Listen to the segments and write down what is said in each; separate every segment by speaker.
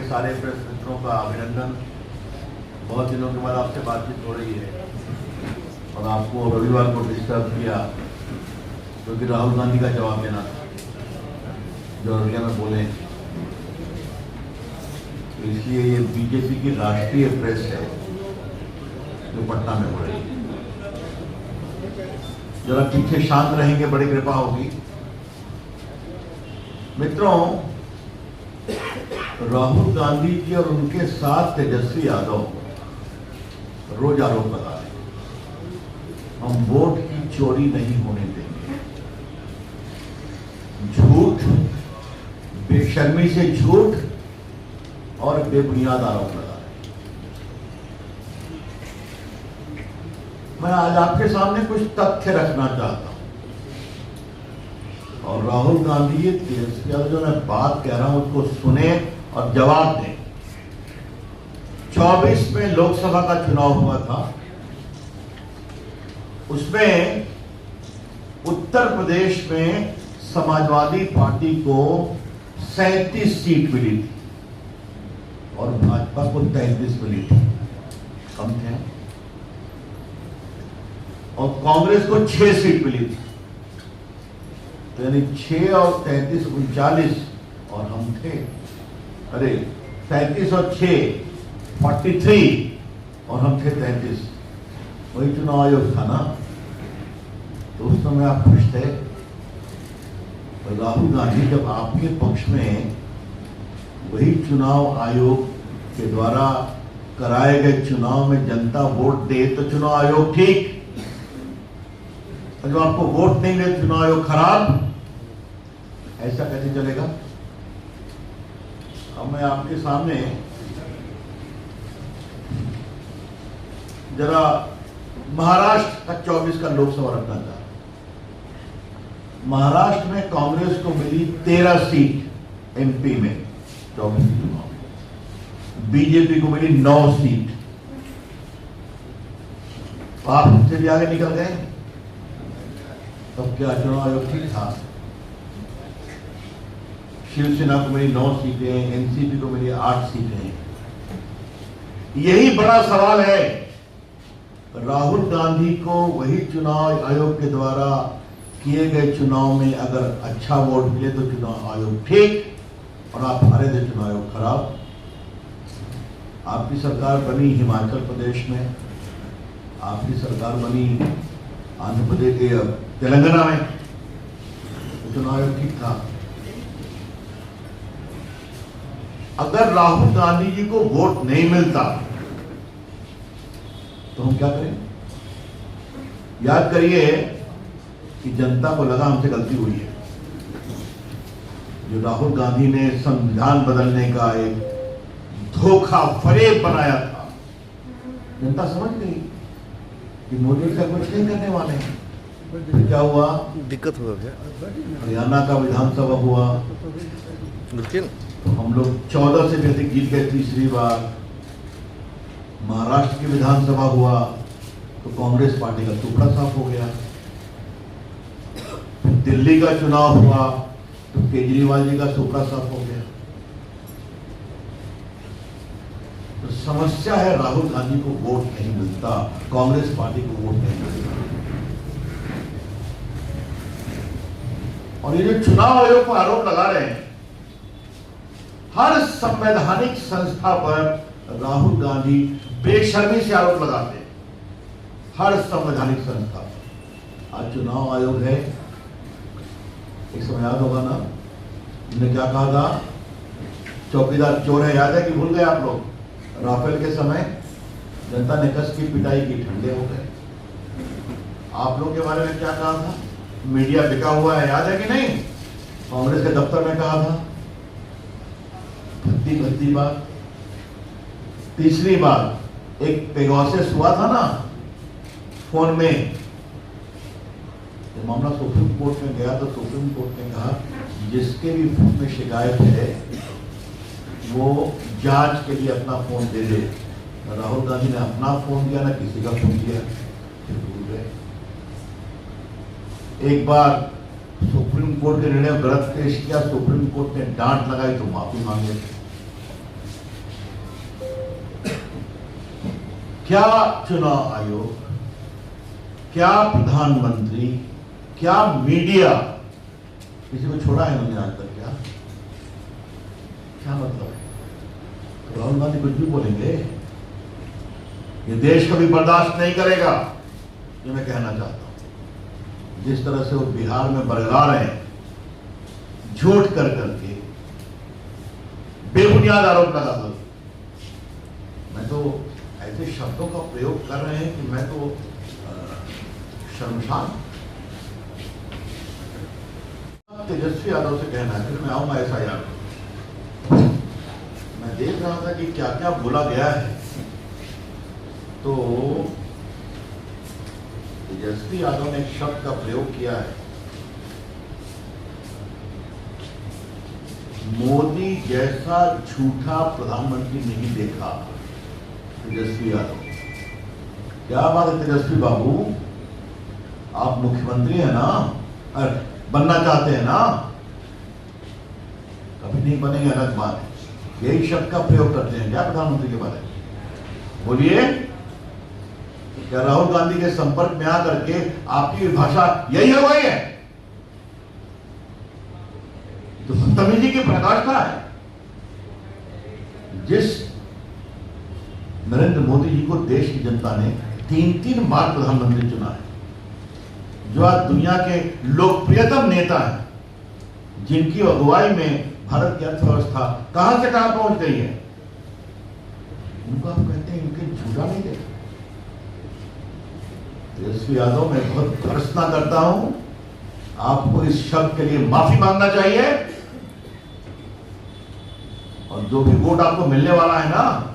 Speaker 1: सारे प्रेस मित्रों का अभिनंदन। बहुत दिनों के बाद आपसे बातचीत हो रही है और आपको रविवार को डिस्टर्ब किया क्योंकि राहुल गांधी का जवाब देना था जो अररिया में बोले, तो इसलिए ये बीजेपी की राष्ट्रीय प्रेस है जो पटना में हो रही है। जरा पीछे शांत रहेंगे, बड़ी कृपा होगी। मित्रों, राहुल गांधी जी और उनके साथ तेजस्वी यादव रोज आरोप लगा रहे हैं हम वोट की चोरी नहीं होने देंगे। झूठ, बेशर्मी से झूठ और बेबुनियाद आरोप लगा रहे हैं। मैं आज आपके सामने कुछ तथ्य रखना चाहता हूं और राहुल गांधी जी तेजस्वी यादव जो मैं बात कह रहा हूं उसको सुने और जवाब दें। 24 में लोकसभा का चुनाव हुआ था, उसमें उत्तर प्रदेश में समाजवादी पार्टी को 37 सीट मिली थी और भाजपा को 33 मिली थी, कम थे। और कांग्रेस को 6 सीट मिली थी, तो यानी 6 और 33 39 और हम थे, अरे 37 और 6 43 और हम थे 33। वही चुनाव आयोग था ना, तो उस समय आप खुश थे। राहुल गांधी जब आपके पक्ष में वही चुनाव आयोग के द्वारा कराए गए चुनाव में जनता वोट दे तो चुनाव आयोग ठीक, जब आपको वोट नहीं दे चुनाव आयोग खराब, ऐसा कैसे चलेगा? अब मैं आपके सामने जरा महाराष्ट्र का 24 का लोकसभा रखना चाहता हूं। महाराष्ट्र में कांग्रेस को मिली 13 सीट एमपी में 24 चुनाव, बीजेपी को मिली 9 सीट। आप उससे भी आगे निकल गए, तब क्या चुनाव आयोग ठीक था? शिवसेना को मिली 9 सीटें, एनसीपी को मिली 8 सीटें। यही बड़ा सवाल है, राहुल गांधी को वही चुनाव आयोग के द्वारा किए गए चुनाव में अगर अच्छा वोट मिले तो चुनाव आयोग ठीक और आप हारे थे चुनाव आयोग खराब। आपकी सरकार बनी हिमाचल प्रदेश में, आपकी सरकार बनी आंध्र प्रदेश, तेलंगाना में, तो चुनाव आयोग ठीक था। अगर राहुल गांधी जी को वोट नहीं मिलता तो हम क्या करें? याद करिए कि जनता को लगा हमसे गलती हुई है। जो राहुल गांधी ने संविधान बदलने का एक धोखा फरेब बनाया था, जनता समझ गई कि मोदी से कुछ नहीं करने वाले हैं। फिर क्या हुआ?
Speaker 2: दिक्कत हुआ क्या?
Speaker 1: हरियाणा का विधानसभा हुआ, तो हम लोग 14 से भी अधिक जीत गए तीसरी बार। महाराष्ट्र की विधानसभा हुआ तो कांग्रेस पार्टी का टुकड़ा साफ हो गया। फिर दिल्ली का चुनाव हुआ तो केजरीवाल जी का टुकड़ा साफ हो गया। तो समस्या है राहुल गांधी को वोट नहीं मिलता, कांग्रेस पार्टी को वोट नहीं मिलता। और ये जो चुनाव आयोग पर आरोप लगा रहे हैं, हर संवैधानिक संस्था पर राहुल गांधी बेशर्मी से आरोप लगाते हैं, हर संवैधानिक संस्था पर। आज चुनाव आयोग है, एक समय याद होगा ना, इन्होंने क्या कहा था? चौकीदार चोर है, याद है कि भूल गए आप लोग? राफेल के समय जनता ने कस की पिटाई की, ठंडे हो गए। आप लोग के बारे में क्या कहा था? मीडिया बिका हुआ है, याद है कि नहीं? कांग्रेस के दफ्तर में कहा था। भद्दी बात। तीसरी बात, एक पेगासस हुआ था ना फोन में, मामला सुप्रीम कोर्ट में गया तो सुप्रीम कोर्ट ने कहा जिसके भी फोन में शिकायत है वो जांच के लिए अपना फोन दे दे। राहुल गांधी ने अपना फोन दिया, ना किसी का फोन दिया, फिर भूल गए। एक बार सुप्रीम कोर्ट के निर्णय गलत पेश किया, सुप्रीम कोर्ट ने डांट लगाई तो माफी मांगे। क्या चुनाव आयोग, क्या प्रधानमंत्री, क्या मीडिया, किसी को छोड़ा है उन्होंने आज तक? क्या मतलब है? तो राहुल गांधी कुछ भी बोलेंगे, ये देश कभी बर्दाश्त नहीं करेगा, ये मैं कहना चाहता हूं। जिस तरह से वो बिहार में बरगला रहे हैं, झूठ कर करके, बेबुनियाद आरोप लगाकर, मैं तो ऐसे शब्दों का प्रयोग कर रहे हैं कि मैं तो शर्मसार। तेजस्वी यादव से कहना है, फिर मैं आऊंगा ऐसा यार। मैं देख रहा था कि क्या क्या बोला गया है, तो तेजस्वी यादव ने एक शब्द का प्रयोग किया है, मोदी जैसा झूठा प्रधानमंत्री नहीं देखा। तेजस्वी यादव, क्या बात है तेजस्वी बाबू, आप मुख्यमंत्री हैं ना, बनना चाहते हैं ना, कभी नहीं बनेंगे अलग बात है। यही शब्द का प्रयोग करते हैं क्या प्रधानमंत्री के बारे में? बोलिए, क्या राहुल गांधी के संपर्क में आकर के आपकी भाषा यही हो गई है? तो बदतमीजी की प्रकाष्ठा है। जिस नरेंद्र मोदी जी को देश की जनता ने 3-3 बार प्रधानमंत्री चुना है, जो आज दुनिया के लोकप्रियतम नेता हैं, जिनकी अगुवाई में भारत की अर्थव्यवस्था कहां से कहां पहुंच गई है, उनको आप कहते हैं इनके झूठा नहीं देखा। तेजस्वी यादव, मैं बहुत भर्त्सना करता हूं, आपको इस शब्द के लिए माफी मांगना चाहिए, और जो भी वोट आपको मिलने वाला है ना,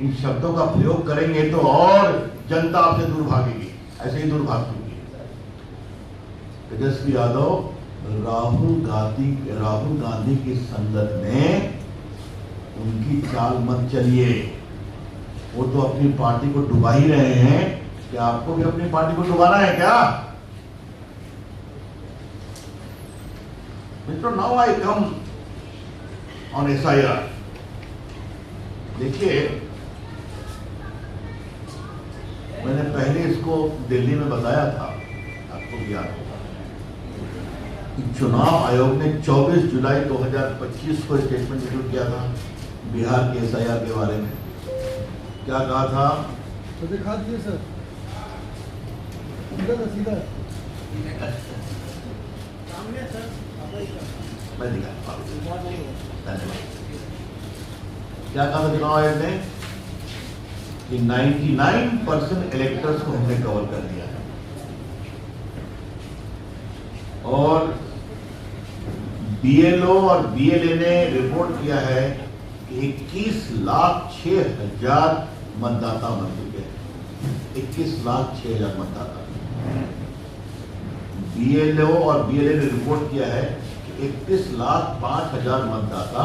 Speaker 1: इन शब्दों का प्रयोग करेंगे तो और जनता आपसे दूर भागेगी, ऐसे ही दूर भाग चुकी है। तेजस्वी यादव, राहुल गांधी की संगत में उनकी चाल मत चलिए। वो तो अपनी पार्टी को डुबा ही रहे हैं, क्या आपको भी अपनी पार्टी को डुबाना है क्या? Mister, now I come on SIR। देखिए, मैंने पहले इसको दिल्ली में बताया था, आपको याद होगा, चुनाव आयोग ने 24 जुलाई 2025 को स्टेटमेंट इशू किया था बिहार के SIR के बारे में। क्या कहा था?
Speaker 2: तो दिखा दिए सर, सीधा
Speaker 1: मैं दिखा। क्या कहा था चुनाव आयोग ने? कि 99% इलेक्टर्स को हमने कवर कर दिया है, और BLO और BLA ने रिपोर्ट किया है कि 21,06,000 मतदाता बन चुके हैं। 21,06,000 मतदाता। BLO और BLA ने रिपोर्ट किया है कि 31,05,000 मतदाता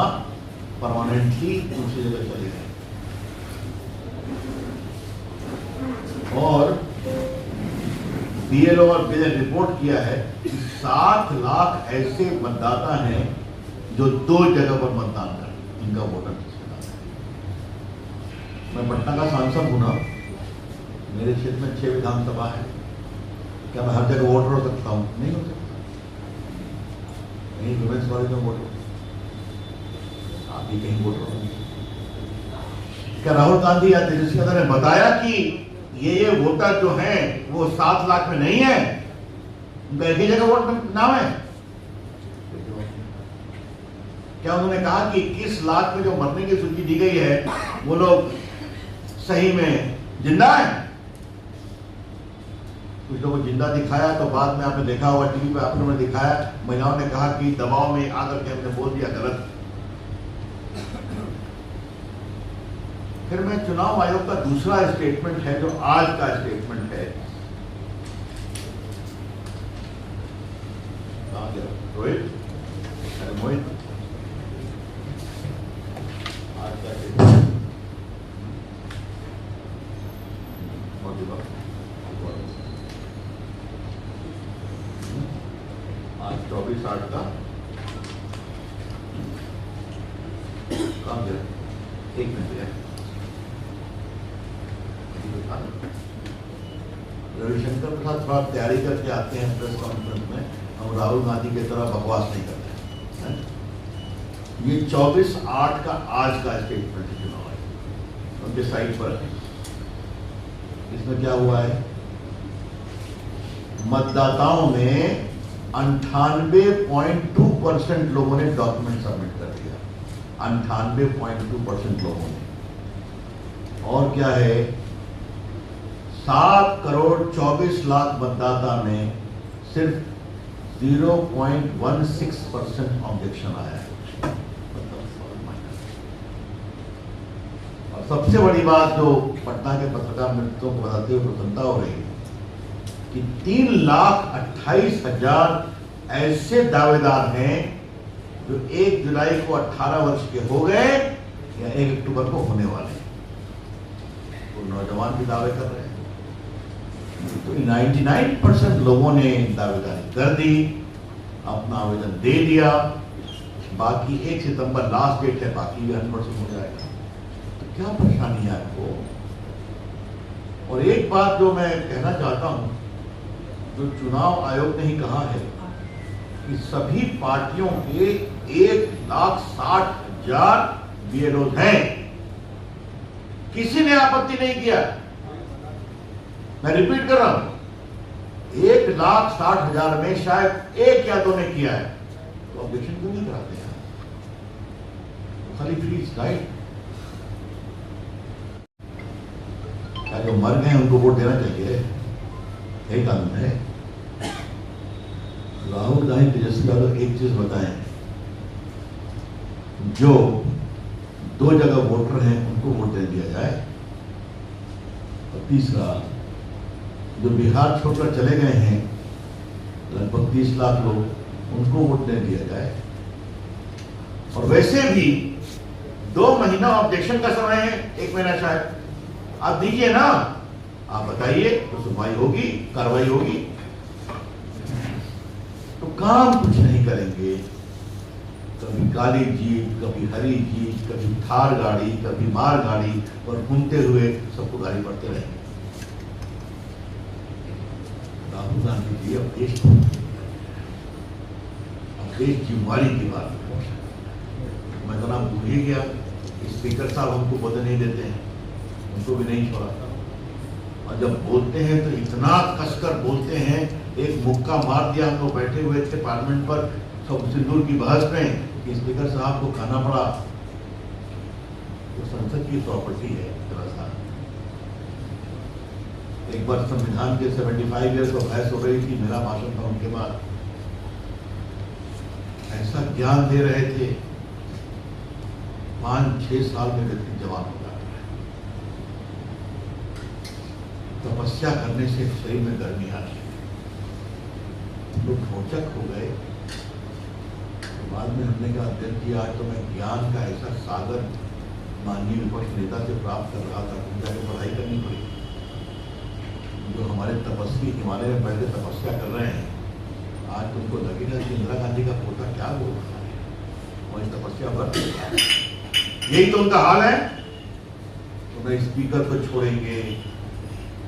Speaker 1: परमानेंटली दूसरी जगह चले गए, और BLO और BLA ने रिपोर्ट किया है कि 7 लाख ऐसे मतदाता हैं जो 2 जगह पर मतदान कर, इनका वोटर लिस्ट है। मैं पटना का सांसद हूं ना, मेरे क्षेत्र में 6 विधानसभा है, क्या मैं हर जगह वोटर हो सकता हूं? नहीं हो सकता। कहीं वुमेन्स कॉलेज में वोटर, आप भी कहीं वोटर होंगे। क्या राहुल गांधी या तेजस्वी यादव ने बताया कि ये वोटर जो हैं वो 7 लाख में नहीं है, उनका एक ही जगह वोट नाम है? क्या उन्होंने कहा कि 21 लाख में जो मरने की सूची दी गई है वो लोग सही में जिंदा है? कुछ लोगों को जिंदा दिखाया, तो बाद में आपने देखा होगा टीवी पे आपने दिखाया, महिलाओं ने कहा कि दबाव में आकर के हमने बोल दिया गलत। फिर मैं चुनाव आयोग का दूसरा स्टेटमेंट है जो आज का स्टेटमेंट है, रोहित, अरे मोहित, आज का स्टेटमेंट आज 24/8 का काम, 1 मिनट है। रविशंकर प्रसाद थोड़ा तैयारी करके आते हैं प्रेस कॉन्फ्रेंस में, हम राहुल गांधी की तरह बकवास नहीं करते हैं। ये 24/8 का आज का स्टेटमेंट चुनाव है, उनके साइट पर है। इसमें क्या हुआ है, मतदाताओं में 98.2% लोगों ने डॉक्यूमेंट सबमिट कर दिया, 98.2% लोगों ने। और क्या है, 7,24,00,000 मतदाता में सिर्फ 0.16% ऑब्जेक्शन आया है। और सबसे बड़ी बात जो पटना के पत्रकार मित्रों को बताते हुए प्रसन्नता हो रही है कि 3,28,000 ऐसे दावेदार हैं जो 1 जुलाई को 18 वर्ष के हो गए या 1 अक्टूबर को होने वाले हैं। वो नौजवान भी दावे कर रहे हैं। तो 99% लोगों ने दावेदारी कर दी, अपना आवेदन दे दिया। बाकी 1 सितंबर लास्ट डेट है, बाकी भी 100% हो जाएगा। तो क्या परेशानी है आपको? और एक बात जो मैं कहना चाहता हूं, जो चुनाव आयोग ने ही कहा है कि सभी पार्टियों के 1,60,000 बीएलओ हैं, किसी ने आपत्ति नहीं किया। मैं रिपीट कर रहा हूं, 1,60,000 में शायद 1 या 2 ने किया है, तो ऑब्जेक्शन क्यों नहीं कराते हैं? तो खाली फ्रीज राइट, क्या जो मर गए उनको वोट देना चाहिए, यही कानून है। राहुल गांधी तेजस्वी यादव एक चीज बताएं, जो 2 जगह वोटर हैं उनको वोट दे दिया जाए, और तीसरा जो बिहार छोड़कर चले गए हैं लगभग 30 लाख लोग, उनको वोट दे दिया जाए। और वैसे भी 2 महीना ऑब्जेक्शन का समय है, 1 महीना शायद, आप दीजिए ना, आप बताइए तो सुनवाई होगी, कार्रवाई होगी। तो काम कुछ नहीं करेंगे, कभी काली जीप, कभी हरी जीप, कभी थार गाड़ी, कभी मार गाड़ी, और घूमते हुए सबको गाड़ी पड़ते रहेंगे। राहुल गांधी जी अब देश जिम्मेवारी की बात, मैं तो नाम भूल ही गया। स्पीकर साहब हमको बोलने नहीं देते हैं, उनको भी नहीं छोड़ा, और जब बोलते हैं तो इतना कसकर बोलते हैं। एक मुक्का मार दिया, हम लोग बैठे हुए थे पार्लियामेंट पर सब सिंदूर की बहस में, कि स्पीकर साहब को कहना पड़ा तो संसद की प्रॉपर्टी है जरा सा। एक बार संविधान के 75 ईयर्स पर बहस हो रही थी, मेरा भाषण था, उनके बाद ऐसा ज्ञान दे रहे थे, 5-6 साल में व्यक्ति जवान हो जाता है। तपस्या करने से शरीर में गर्मी आती है, लोग रोचक हो गए। बाद में हमने कहा अध्यक्ष जी, आज तो मैं ज्ञान का ऐसा सागर माननीय विपक्ष नेता से प्राप्त कर रहा था, उनका तो पढ़ाई करनी पड़ी। जो हमारे तपस्वी हिमालय में बैठे तपस्या कर रहे हैं, आज तुमको लगेगा कि इंदिरा गांधी का पोता क्या बोल रहा है, और इस तपस्या पर यही तो उनका हाल है। तो न स्पीकर को छोड़ेंगे,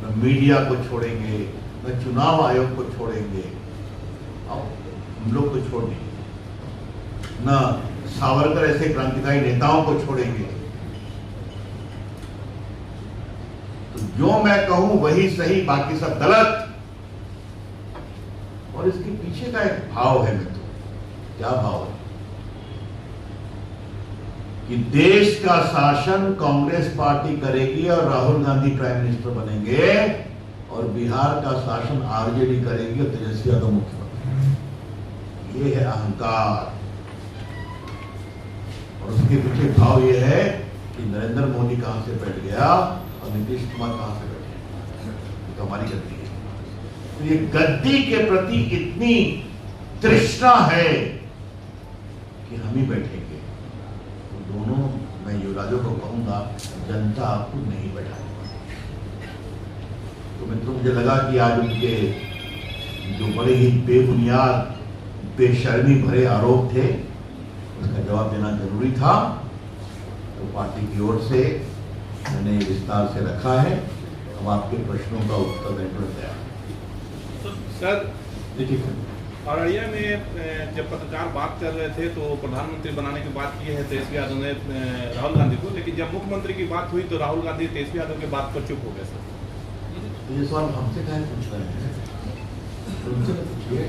Speaker 1: न मीडिया को छोड़ेंगे, न चुनाव आयोग को छोड़ेंगे, अब हम लोग को छोड़ देंगे, न सावरकर ऐसे क्रांतिकारी नेताओं को छोड़ेंगे। तो जो मैं कहूं वही सही, बाकी सब गलत। और इसके पीछे का एक भाव है मित्रों, क्या भाव है कि देश का शासन कांग्रेस पार्टी करेगी और राहुल गांधी प्राइम मिनिस्टर बनेंगे, और बिहार का शासन आरजेडी करेगी और तेजस्वी यादव मुख्यमंत्री। ये है अहंकार। और उसके पीछे भाव ये है कि नरेंद्र मोदी कहां से बैठ गया और नीतीश कुमार कहां से बैठ गया, तो हमारी गद्दी है। तो ये गद्दी के प्रति इतनी तृष्णा है कि हम ही बैठेंगे। तो दोनों, मैं युवराजों को कहूंगा, जनता आपको नहीं बैठाने वाली। तो मित्रों, मुझे लगा कि आज उनके जो बड़े ही बेबुनियाद, बेशर्मी भरे आरोप थे, उसका जवाब देना जरूरी था। तो पार्टी की ओर से मैंने विस्तार से रखा है। अब आपके प्रश्नों का उत्तर देने पर तैयार।
Speaker 3: सर
Speaker 4: देखिए
Speaker 3: अररिया में जब पत्रकार बात कर रहे थे तो प्रधानमंत्री बनाने की बात की है तेजस्वी यादव ने राहुल गांधी को, लेकिन जब मुख्यमंत्री की बात हुई तो राहुल गांधी तेजस्वी यादव की बात पर चुप हो गए सर।
Speaker 1: ये सवाल हमसे क्या पूछ रहे हैं, उनसे तो पूछिए।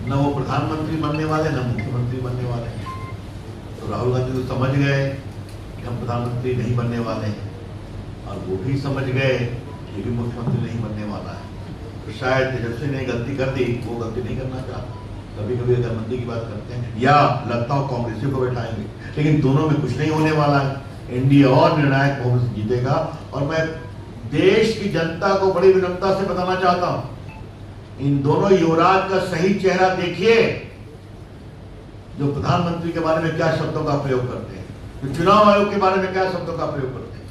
Speaker 1: न वो प्रधानमंत्री बनने वाले न मुख्यमंत्री बनने वाले हैं। तो राहुल गांधी तो समझ गए कि हम प्रधानमंत्री नहीं बनने वाले हैं, और वो भी समझ गए ये भी मुख्यमंत्री नहीं बनने वाला है। तो शायद तेजस्वी ने गलती कर दी, वो गलती नहीं करना चाहता। कभी कभी अगर मंदी की बात करते हैं या लगता हो कांग्रेसियों को बैठाएंगे, लेकिन दोनों में कुछ नहीं होने वाला है। एनडीए और निर्णायक बहुमत से जीतेगा। और मैं देश की जनता को बड़ी विनम्रता से बताना चाहता हूं, इन दोनों युवराज का सही चेहरा देखिए, जो प्रधानमंत्री के बारे में क्या शब्दों का प्रयोग करते हैं, जो चुनाव आयोग के बारे में क्या शब्दों का प्रयोग करते हैं।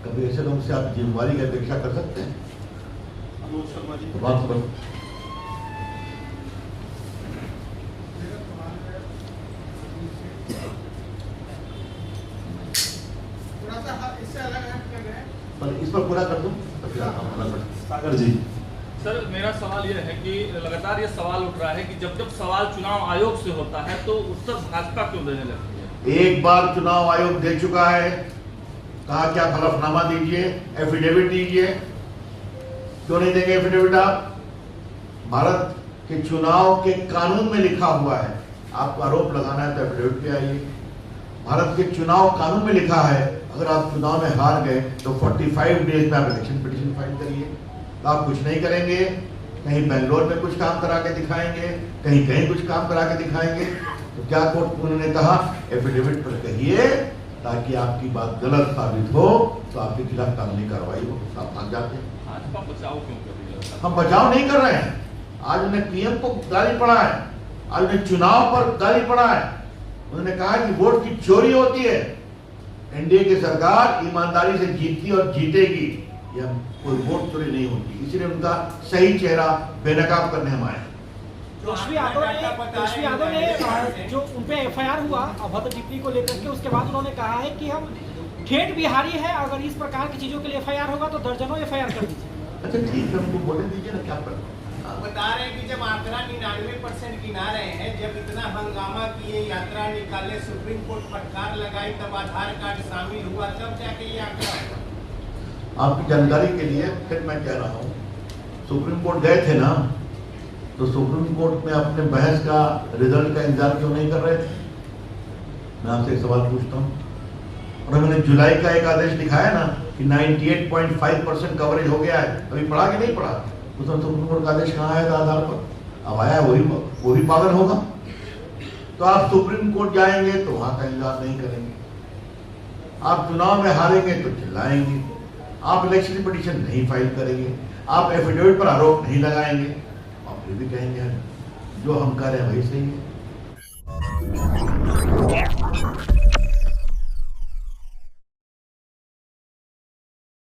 Speaker 1: कभी ऐसे लोगों से आप जिम्मेवारी की अपेक्षा कर सकते हैं?
Speaker 3: मनोज शर्मा जी
Speaker 1: तो बात करो।
Speaker 2: थोड़ा सा इससे अलग है
Speaker 1: पर इस पर पूरा कर दूं तो फिर आप अपना कर।
Speaker 4: सागर जी,
Speaker 5: सर मेरा सवाल यह है कि लगातार ये सवाल उठ रहा है कि जब जब सवाल चुनाव आयोग से होता है तो उत्तर भाजपा क्यों देने लगती है?
Speaker 1: एक बार चुनाव आयोग दे चुका है, कहा क्या हलफनामा दीजिए, एफिडेविट दीजिए। क्यों नहीं देंगे एफिडेविट? आप भारत के चुनाव के कानून में लिखा हुआ है, आपको आरोप लगाना है तो एफिडेविट पे आइए। भारत के चुनाव कानून में लिखा है अगर आप चुनाव में हार गए तो 45 डेज में आप इलेक्शन पिटीशन फाइल करिए। तो आप कुछ नहीं करेंगे, कहीं बेंगलोर में कुछ काम करा के दिखाएंगे, कहीं कहीं कुछ काम करा के दिखाएंगे। तो क्या कोर्ट उन्होंने कहा एफिडेविट पर कहिए, ताकि आपकी बात गलत साबित हो तो आपके खिलाफ कानूनी कार्रवाई हो। आप भाग जाते हैं।
Speaker 5: भाजपा बचाव क्यों कर रही है?
Speaker 1: हम बचाव नहीं कर रहे हैं। आज उन्हें पीएम को गाली पड़ा है, आज उन्हें चुनाव पर गाली पड़ा है। उन्होंने कहा कि वोट की चोरी होती है। एनडीए की सरकार ईमानदारी से जीतती और जीतेगी, यह कोई वोट चोरी नहीं होती। इसलिए उनका सही चेहरा बेनकाब करने हम आए।
Speaker 6: तेजस्वी यादव ने जो उन पे एफआईआर हुआ अभद्र टिप्पणी को लेकर के, उसके बाद उन्होंने कहा है कि हम ठेठ बिहारी है, अगर इस प्रकार की चीजों के लिए एफआईआर होगा तो दर्जनों एफआईआर कर दीजिए।
Speaker 1: अच्छा ठीक है, उनको बोलने दीजिए ना, क्या करना।
Speaker 7: बता रहे हैं कि जब आंकड़ा 99% गिना रहे हैं, जब इतना हंगामा किए, यात्रा निकाले, सुप्रीम कोर्ट फटकार लगाई, तब आधार कार्ड शामिल हुआ, तब जाके ये आंकड़ा।
Speaker 1: आपकी जानकारी के लिए फिर मैं कह रहा हूँ, सुप्रीम कोर्ट गए थे ना, तो सुप्रीम कोर्ट में अपने बहस का रिजल्ट का इंतजार क्यों नहीं कर रहे थे? मैं आपसे एक सवाल पूछता हूँ। और उन्होंने जुलाई का एक आदेश दिखाया ना कि 98.5% कवरेज हो गया है, अभी पढ़ा कि नहीं पढ़ा? उसमें सुप्रीम कोर्ट का आदेश कहाँ आया था आधार पर? अब आया, वही पागल होगा। तो आप सुप्रीम कोर्ट जाएंगे तो वहां का इंतजार नहीं करेंगे, आप चुनाव में हारेंगे तो चिल्लाएंगे, आप इलेक्शन पिटीशन नहीं फाइल करेंगे, आप एफिडेविट पर आरोप नहीं लगाएंगे, और फिर भी कहेंगे जो हम कर रहे हैं वही सही है।